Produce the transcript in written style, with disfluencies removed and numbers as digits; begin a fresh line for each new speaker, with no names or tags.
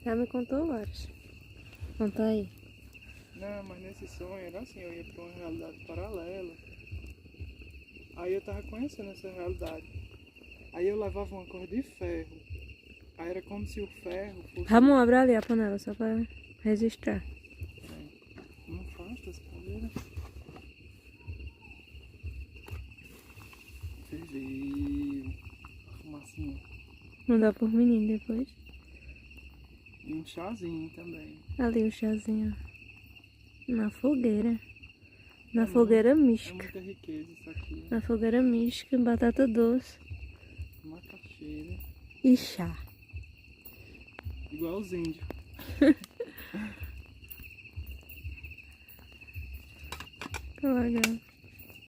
Já me contou vários. Conta aí.
Não, mas nesse sonho era assim, eu ia pra uma realidade paralela. Aí eu tava conhecendo essa realidade. Aí eu levava uma cor de ferro. Aí era como se o ferro fosse...
Ramon, abre ali a panela só pra registrar.
Não afasta essa cadeira. Ferveu. Fumacinha.
Mandar por menino depois.
E um chazinho também.
Ali o chazinho. Na fogueira. Na
É
fogueira
É
mística.
muita riqueza isso aqui.
Na fogueira mística, batata doce
Macaxeira.
e chá.
Igual os índios.
Que legal.